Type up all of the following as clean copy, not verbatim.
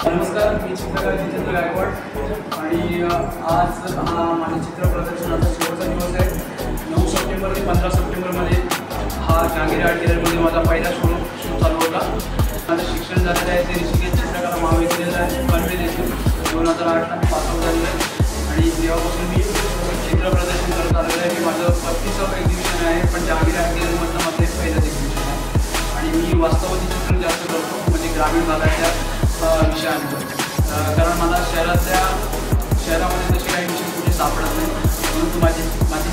नमस्कार, मी चित्रकार जितेंद्र गायकवाड आणि आज माझ्या चित्र प्रदर्शनाचा शेवटचा दिवस आहे. 9 सप्टेंबर ते 15 सप्टेंबरमध्ये हा जहांगीर आर्ट गॅलरीमध्ये माझा पहिला शो चालू होता. माझं शिक्षण झालेलं आहे ते ऋषिकेश चित्रकला महाविद्यालयात पनवेल येथून 2008ला मी पास आउट झालेलं आहे आणि तेव्हापासून मी चित्र प्रदर्शन करत आलेलं आहे. मी माझं 35वं एक्झिबिशन आहे, पण जहांगीर आर्ट गॅलरीमधलं माझं एक पहिलंच एक्झिबिशन आहे आणि मी वास्तवाची चित्र जास्त करतो, म्हणजे ग्रामीण भागाच्या विषयांवर. कारण मला शहरामध्ये तशी काही विषय कुठे सापडत नाही, परंतु माझी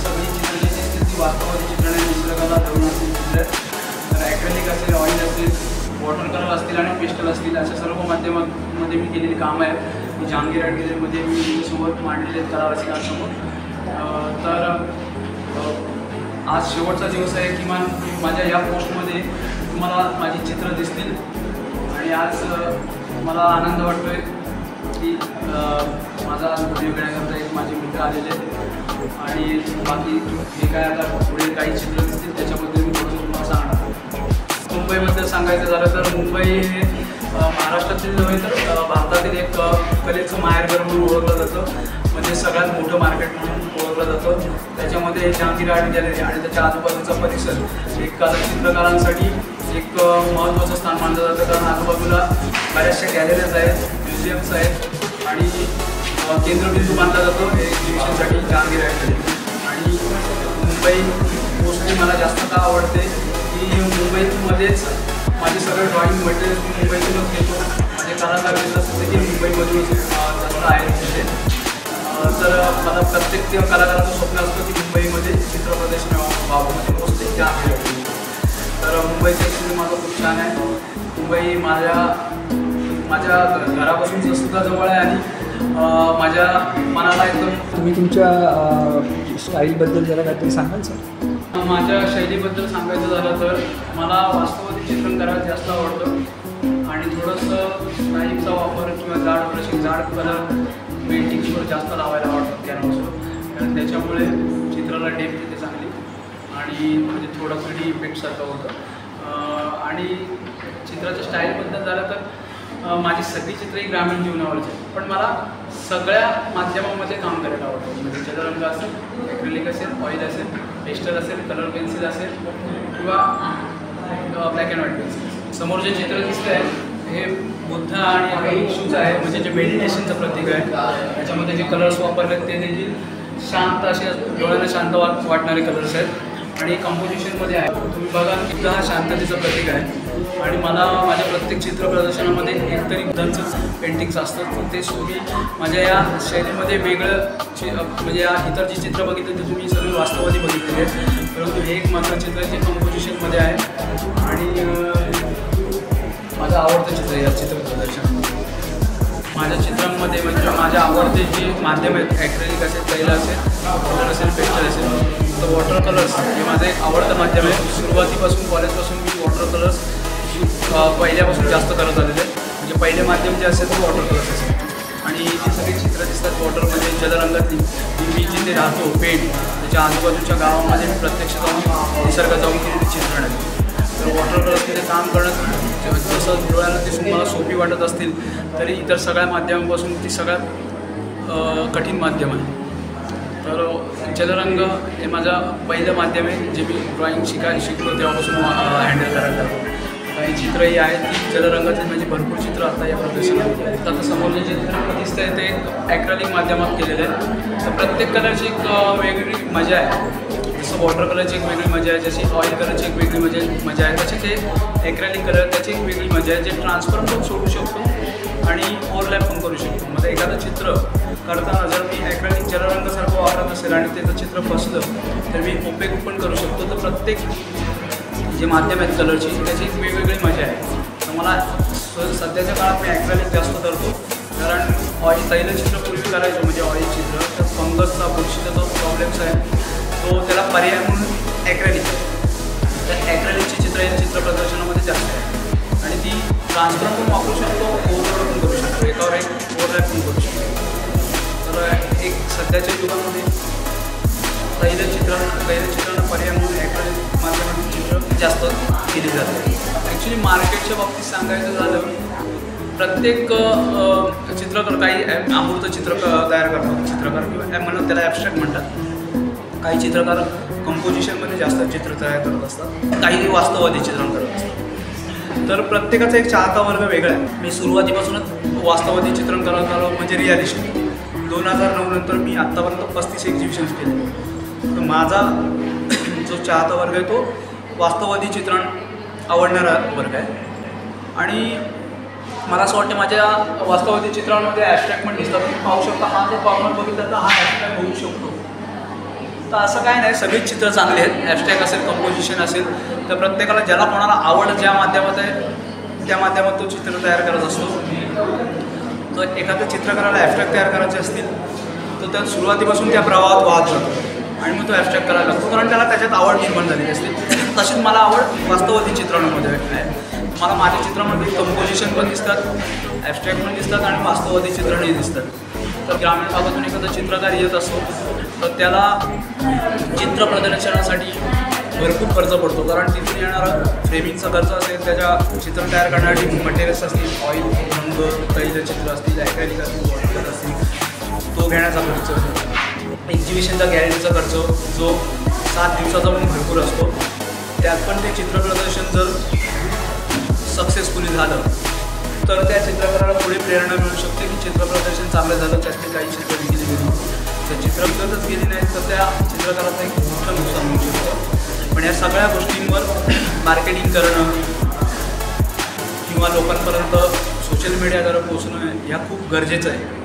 सगळी चित्र जी असतील ती वास्तवाची चित्र आणि निसर्गाला धरून असतील चित्र. तर ॲक्रेलिक असेल, ऑइल असेल, वॉटर कलर असतील आणि पेस्टल असतील, अशा सर्व माध्यमांमध्ये मी केलेली कामं आहेत. मी जहांगीर आर्ट गॅलरीमध्ये मी सोबत मांडलेले कलारसिकांसमोर. तर आज शेवटचा दिवस आहे. किमान माझ्या या पोस्टमध्ये तुम्हाला माझी चित्र दिसतील आणि आज मला आनंद वाटतो आहे की माझा व्हिडिओ घेण्याकरता एक माझे मित्र आलेले आहेत आणि बाकी हे काय आता पुढे काही चित्र दिसतील त्याच्याबद्दल मी थोडंसं तुम्हाला सांगणार. मुंबईबद्दल सांगायचं झालं तर मुंबई हे महाराष्ट्रातील नव्हे तर भारतातील एक कलेचं माहेरघर म्हणून ओळखलं जातं. म्हणजे सगळ्यात मोठं मार्केट म्हणून ओळखलं जातं. त्याच्यामध्ये जहांगीर आर्ट गॅलरी आणि त्याच्या आजूबाजूचा परिसर एक चित्रकारांसाठी एक महत्त्वाचं स्थान मानलं जातं. कारण आजूबाजूला बऱ्याचशा गॅलरीज आहेत, म्युझियम्स आहेत आणि केंद्रबिंदू मानला जातो एक्झिबिशनसाठी जहांगीर आर्ट गॅलरी. आणि मुंबई मोस्टली मला जास्त का आवडते की मुंबईमध्येच माझे सगळे ड्रॉइंग मटेरियल मुंबईतूनच घेतो. माझे कलाकार असते की मुंबईमधूनच जास्त आहे विषय. तर मला प्रत्येक कलाकाराचं स्वप्न असतं की मुंबईमध्ये चित्र ते आहे. तर मुंबईचं ॲक्च्युली माझं खूप छान आहे. मुंबई माझ्या घरापासून सुद्धा जवळ आहे आणि माझ्या मनाला एकदम. तुम्ही तुमच्या स्टाईलबद्दल जरा काहीतरी सांगाल सर? माझ्या शैलीबद्दल सांगायचं झालं तर मला वास्तवादी चित्रण करायला जास्त आवडतं आणि थोडंसं स्टाईलचा वापर किंवा जाड कलर पेंटिंग्सवर जास्त लावायला आवडतात कॅनव्हासवर, कारण त्याच्यामुळे चित्राला डेप्थ येते चांगली आणि म्हणजे थोडं 3D इफेक्टसारखं होतं. आणि चित्राच्या स्टाईलबद्दल झालं तर माझी सगळी चित्रही ग्रामीण जीवनावरची आहेत, पण मला सगळ्या माध्यमामध्ये काम करायला आवडतं. म्हणजे जलरंग असेल, ॲक्रिलिक असेल, ऑइल असेल, पेस्टल असेल, कलर पेन्सिल असेल किंवा ब्लॅक अँड व्हाईट पेन्सिल. समोर जे चित्र दिसतं आहे हे बुद्ध आणि येशूचं आहे, म्हणजे जे मेडिटेशनचं प्रतीक आहे. त्याच्यामध्ये जे कलर्स वापरले ते देखील शांत असे डोळ्याला शांत वाटणारे कलर्स आहेत आणि कंपोजिशनमध्ये आहे. तुम्ही बघा बुद्ध हा शांततेचं प्रतीक आहे आणि मला माझ्या प्रत्येक चित्र प्रदर्शनामध्ये एकतरी बुद्धांचंच पेंटिंग्स असतं. तर ते मी माझ्या या शैलीमध्ये वेगळं म्हणजे या इतर जी चित्र बघितली ते तुम्ही सगळी वास्तवादी बघितलेली आहे, परंतु हे एक मात्र चित्र जे कंपोजिशनमध्ये आहे आणि माझं आवडतं चित्र या चित्र प्रदर्शनामध्ये. माझ्या चित्रांमध्ये म्हणजे माझ्या आवडते जे माध्यम आहेत, ॲक्रेलिक असेल, तैल असेल, कलर असेल, पेस्टल असेल, तर वॉटर कलर्स हे माझं एक आवडतं माध्यम आहे. सुरुवातीपासून कॉलेजपासून मी वॉटर कलर्स पहिल्यापासून जास्त करत आलेले आहे. म्हणजे पहिले माध्यम जे असेल ते वॉटर कलर्स असेल आणि जी सगळी चित्रं दिसतात वॉटरमध्ये जलरंगातली, मी जिथे राहतो पेंट त्याच्या आजूबाजूच्या गावामध्ये मी प्रत्यक्ष जाऊन निसर्गात जाऊन केलेली चित्रण आहे. तर वॉटर कलर्समध्ये काम करणं जसं डोळ्याला दिसून मला सोपी वाटत असतील तरी इतर सगळ्या माध्यमांपासून ती सगळ्यात कठीण माध्यम आहे. तर जलरंग हे माझं पहिलं माध्यम आहे जे मी ड्रॉइंग शिकलो तेव्हापासून हँडल करायला लागलो. काही चित्रही आहेत ती जलरंगातील म्हणजे भरपूर चित्र आता या प्रदर्शनामध्ये आहेत. आता समोर जे चित्र दिसतं आहे ते ॲक्रेलिक माध्यमात केलेलं आहे. तर प्रत्येक कलरची एक वेगवेगळी मजा आहे. जसं वॉटर कलरची एक वेगळी मजा आहे, जशी ऑइल कलरची एक वेगळी मजा आहे, तसे ते ॲक्रेलिक कलर त्याची एक वेगळी मजा आहे, जे ट्रान्सफर पण सोडू शकतो आणि ओव्हरलॅप पण करू शकतो. म्हणजे एखादं चित्र करताना जर मी ॲक्रेलिक जलरंगासारखं वापरत असेल आणि त्याचं चित्र फसलं तर मी ओपेक पण करू शकतो. तर प्रत्येक जे माध्यम आहेत कलरची त्याची एक वेगवेगळी मजा आहे. तर मला सध्याच्या काळात मी ॲक्रेलिक जास्त करतो, कारण तैल चित्र पूर्वी करायचो म्हणजे ऑइल चित्र, तर फंगसचा बुरशीचा जो प्रॉब्लेम्स आहे तो त्याला पर्याय म्हणून ॲक्रेलिक. तर ॲक्रेलिकची चित्र या चित्र प्रदर्शनामध्ये जास्त आहे आणि ती ट्रान्सफर पण वापरू शकतो, ओव्हरलॅप पण करू शकतो, एकावर एक ओव्हरलॅप पण करू शकतो. तर एक सध्याच्या युगामध्ये तैलचित्रांना पर्याय म्हणून ॲक्रेलिक माध्यमातून चित्र जास्त केली जाते. ॲक्च्युली मार्केटच्या बाबतीत सांगायचं झालं, प्रत्येक चित्रकार काही अमूर्त चित्र तयार करतात चित्रकार किंवा म्हणून त्याला ॲबस्ट्रॅक्ट म्हणतात. काही चित्रकार कंपोजिशनमध्ये जास्त चित्र तयार करत असतात, काही वास्तववादी चित्रण करत असतात. तर प्रत्येकाचा एक चाहता वर्ग वेगळा आहे. मी सुरुवातीपासूनच वास्तववादी चित्रण करत आलो म्हणजे रिअलिस्टिक. 2009 नंतर मी आत्तापर्यंत 35 एक्झिबिशन्स केले. तर माझा जो चाहता वर्ग आहे तो वास्तववादी चित्रण आवडणारा वर्ग आहे आणि मला असं वाटतं माझ्या वास्तववादी चित्रांमध्ये ॲबस्ट्रॅक्ट पण दिसतात. तुम्ही पाहू शकता, हा जो कॉर्नर बघितला तर हा ॲबस्ट्रॅक्ट होऊ शकतो. तर असं काय नाही, सगळीच चित्र चांगली आहेत. ॲबस्ट्रॅक्ट असेल, कंपोजिशन असेल, तर प्रत्येकाला ज्याला कोणाला आवड ज्या माध्यमात आहे त्या माध्यमात तो चित्र तयार करत असतो. तर एखादं चित्रकाराला ॲबस्ट्रॅक्ट तयार करायचे असतील तर त्या सुरुवातीपासून त्या प्रवाहात वाहत जातो आणि मग तो ॲबस्ट्रॅक्ट करायला लागतो, कारण त्याला त्याच्यात आवड निर्माण झालेली असते. तशीच मला आवड वास्तववादी चित्रणामध्ये आहे. मला माझ्या चित्रामध्ये कंपोजिशन पण दिसतात, ॲबस्ट्रॅक्ट पण दिसतात आणि वास्तववादी चित्रणही दिसतात. तर ग्रामीण भागातून एखादा चित्रकार येत असतो तर त्याला चित्र प्रदर्शनासाठी भरपूर खर्च पडतो, कारण तिथून येणारा फ्रेमिंगचा खर्च असेल, त्याच्या चित्र तयार करण्यासाठी मटेरियल्स असतील, ऑइल, रंग, तैलचित्र असतील, ॲक्रेलिक असतील, वॉटर असतील, तो घेण्याचा खर्च, एक्झिबिशनचा गॅलरीचा खर्च जो 7 दिवसाचा पण भरपूर असतो. त्यात पण ते चित्र प्रदर्शन जर सक्सेसफुली झालं तर त्या चित्रकाराला पुढे प्रेरणा मिळू शकते की चित्र प्रदर्शन चांगलं झालं, त्यातली काही चित्र विकली गेली, तर चित्र विकतच गेली नाही तर त्या चित्रकाराचं एक मोठं नुकसान होऊ शकतं. पण या सगळ्या गोष्टींवर मार्केटिंग करणं किंवा लोकांपर्यंत सोशल मीडियाद्वारे पोहोचणं ह्या खूप गरजेचं आहे.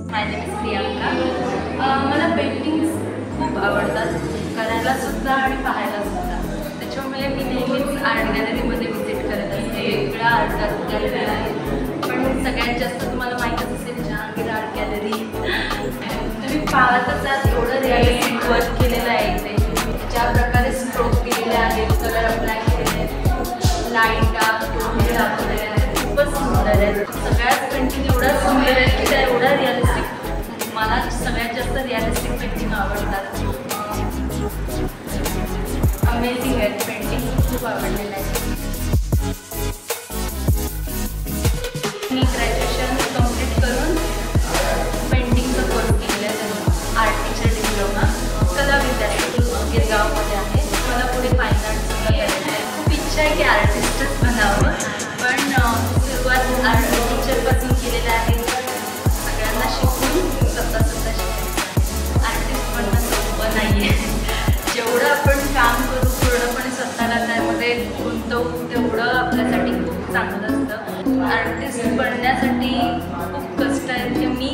My name is Priyanka. करायला सुद्धा आणि पाहायला सुद्धा. त्याच्यामुळे मी नेहमीच आर्ट गॅलरीमध्ये व्हिजिट करत असते. वेगवेगळ्या आर्ट गॅलरी आहेत, पण सगळ्यात जास्त तुम्हाला माहीतच असेल जहांगीर आर्ट गॅलरी. तुम्ही पाहतच आहात एवढं रिअलिस्टिक वर्क केलेलं आहे इथे. ज्या प्रकारे स्ट्रोक दिलेले आहेत, कलर अप्लाय केलेले आहेत, लाईट डार्क टोन दाखवलेले आहेत, खूपच सुंदर आहे. सगळ्याच पेंटिंग एवढा सुंदर आहे की त्या एवढा रिअलिस्टिक. मला सगळ्यात जास्त रिअलिस्टिक पेंटिंग आवडतात. अमेझिंग आहे पेंटिंग, खूप आवडलेलं आहे. मी ग्रॅज्युएशन कंप्लीट करून पेंटिंगचा कोर्स केलेला आहे. आर्ट टीचर डिप्लोमा कला विद्यापीठ गिरगावमध्ये आहे. मला पुढे फाईन आर्ट सुद्धा करायचं आहे. खूप इच्छा आहे की आर्टिस्टच बनावं, पण सुरुवात आर्ट टीचरपासून केलेलं आहे. सगळ्यांना शिकून स्वतः शिकायचं. आर्टिस्ट बनणं सोपं नाही आहे. जेवढं आपण काम करू पूर्णपणे स्वतःला त्यामध्ये गुंतवू तेवढं आपल्यासाठी खूप चांगलं असतं. आर्टिस्ट बनण्यासाठी खूप कष्ट आहेत की मी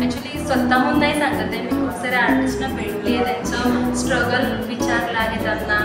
ॲक्च्युली स्वतःहून नाही सांगत आहे. मी खूप साऱ्या आर्टिस्टना भेटली आहे, त्यांचं स्ट्रगल विचारलं आहे त्यांना.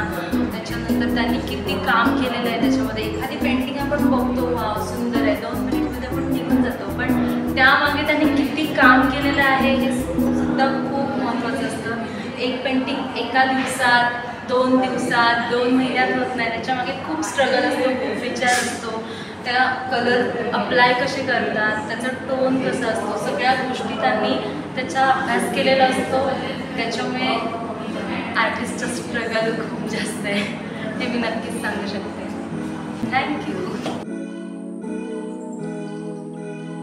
त्याच्यानंतर त्यांनी किती काम केलेलं आहे त्याच्यामध्ये. एखादी पेंटिंग आपण बघतो, वाव सुंदर आहे, 2 मिनिटमध्ये आपण निघून जातो, पण त्यामागे त्यांनी किती काम केलेलं आहे हे सुद्धा खूप महत्त्वाचं असतं. एक पेंटिंग एका दिवसात, 2 दिवसात, 2 महिन्यात होत नाही. त्याच्यामागे खूप स्ट्रगल असतो, खूप विचार असतो. त्या कलर अप्लाय कसे करतात, त्याचा टोन कसा असतो, सगळ्या गोष्टी त्यांनी त्याचा अभ्यास केलेला असतो. त्याच्यामुळे आर्टिस्टचं स्ट्रगल खूप जास्त आहे, हे मी नक्कीच सांगू शकते. थँक्यू.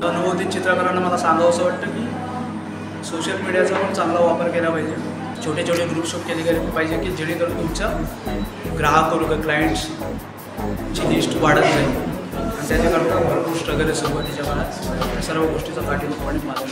अनुभवतील चित्रकारांना मला सांगावंसं वाटतं की सोशल मीडियाचा पण चांगला वापर केला पाहिजे. छोटे छोटे ग्रुप शूट केले गेले पाहिजे की जेणेकरून तुमच्या ग्राहक क्लायंट्सची लिस्ट वाढत जाईल. आणि त्याच्याकरता भरपूर स्ट्रगल आहे सुरुवातीच्या काळात. सर्व गोष्टीचा काटेकोरपणे मार्ग